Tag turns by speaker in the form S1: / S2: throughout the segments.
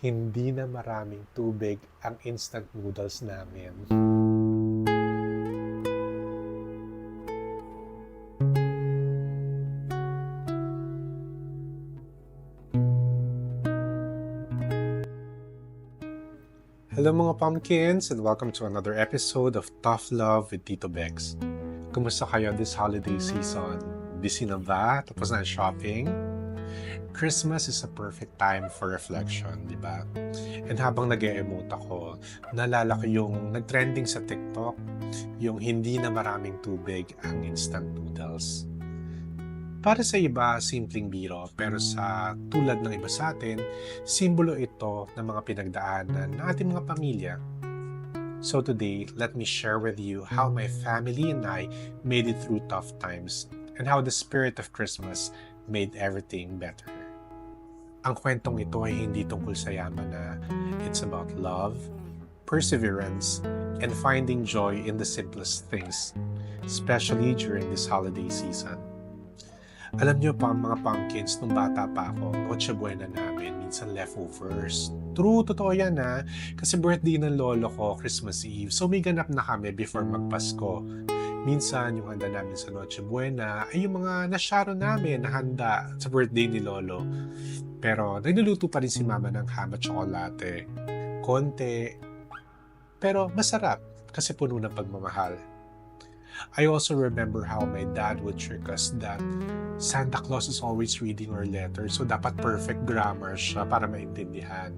S1: Hindi na maraming tubig ang instant noodles namin. Hello mga pumpkins and welcome to another episode of Tough Love with Tito Bex. Kumusta kayo this holiday season? Busy na ba? Tapos na ang shopping? Christmas is a perfect time for reflection, di ba? And habang nag-e-emote ako, naalala ko yung nag-trending sa TikTok, yung hindi na maraming tubig ang instant noodles. Para sa iba, simpleng biro, pero sa tulad ng iba sa atin, simbolo ito ng mga pinagdaanan ng ating mga pamilya. So today, let me share with you how my family and I made it through tough times and how the spirit of Christmas made everything better. Ang kwentong ito ay hindi tungkol sa yaman na it's about love, perseverance, and finding joy in the simplest things, especially during this holiday season. Alam niyo pa mga pumpkins, nung bata pa ako, Noche Buena namin, minsan leftovers. True, totoo yan ha. Kasi birthday ng lolo ko, Christmas Eve. So may ganap na kami before magpasko. Minsan, yung handa namin sa Noche Buena ay yung mga nasyaro namin na handa sa birthday ni lolo. Pero nagluluto pa rin si mama ng ham at tsokolate. Konti. Pero masarap kasi puno ng pagmamahal. I also remember how my dad would trick us that Santa Claus is always reading our letters, so dapat perfect grammar siya para maintindihan.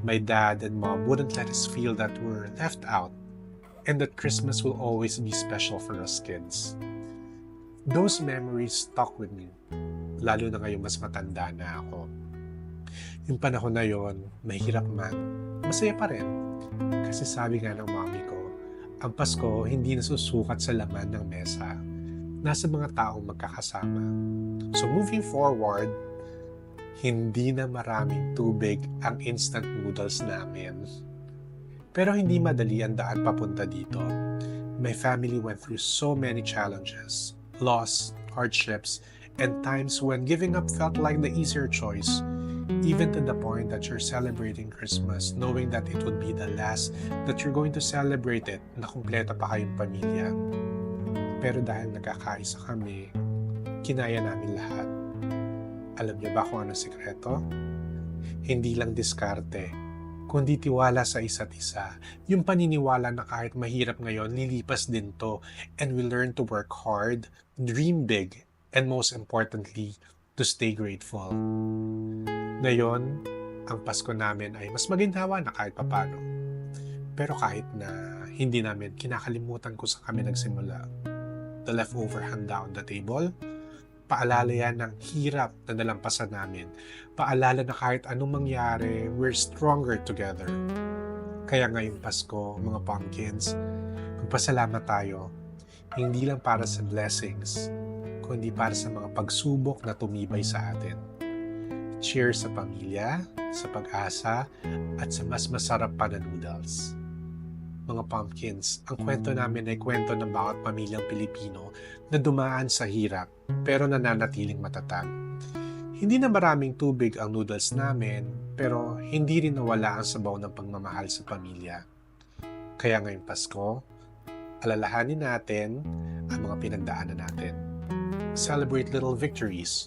S1: My dad and mom wouldn't let us feel that we're left out and that Christmas will always be special for us kids. Those memories stuck with me, lalo na ngayong mas matanda na ako. Yung panahon na yon, mahirap man, masaya pa rin. Kasi sabi nga ng mommy ko, ang Pasko hindi nasusukat sa laman ng mesa, nasa mga taong magkakasama. So moving forward, hindi na maraming tubig ang instant noodles namin. Pero hindi madali ang daan papunta dito. My family went through so many challenges, loss, hardships, and times when giving up felt like the easier choice. Even to the point that you're celebrating Christmas knowing that it would be the last that you're going to celebrate it na kumpleto pa kayong pamilya. Pero dahil nagkakaisa kami, kinaya namin lahat. Alam niyo ba kung ano sikreto? Hindi lang diskarte, kundi tiwala sa isa't isa. Yung paniniwala na kahit mahirap ngayon, lilipas din to, and we learn to work hard, dream big, and most importantly, to stay grateful. Ngayon, ang Pasko namin ay mas maginhawa na kahit papano. Pero kahit na hindi namin kinakalimutan kung saan kami nagsimula. The leftover handa on the table, paalala yan ng hirap na nalampasan namin. Paalala na kahit anong mangyari, we're stronger together. Kaya ngayong Pasko, mga pumpkins, magpasalamat tayo, hindi lang para sa blessings, kundi para sa mga pagsubok na tumibay sa atin. Cheers sa pamilya, sa pag-asa, at sa mas masarap pa na noodles. Mga pumpkins, ang kwento namin ay kwento ng bawat pamilyang Pilipino na dumaan sa hirap pero nananatiling matatag. Hindi na maraming tubig ang noodles namin pero hindi rin nawala ang sabaw ng pagmamahal sa pamilya. Kaya ngayong Pasko, alalahanin natin ang mga pinagdaanan natin. Celebrate little victories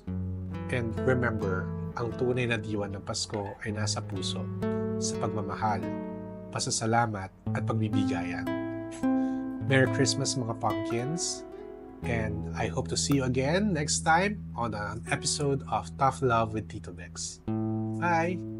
S1: and remember, ang tunay na diwa ng Pasko ay nasa puso, sa pagmamahal, pasasalamat at pagbibigayan. Merry Christmas mga pumpkins, and I hope to see you again next time on an episode of Tough Love with Tito Bex. Bye!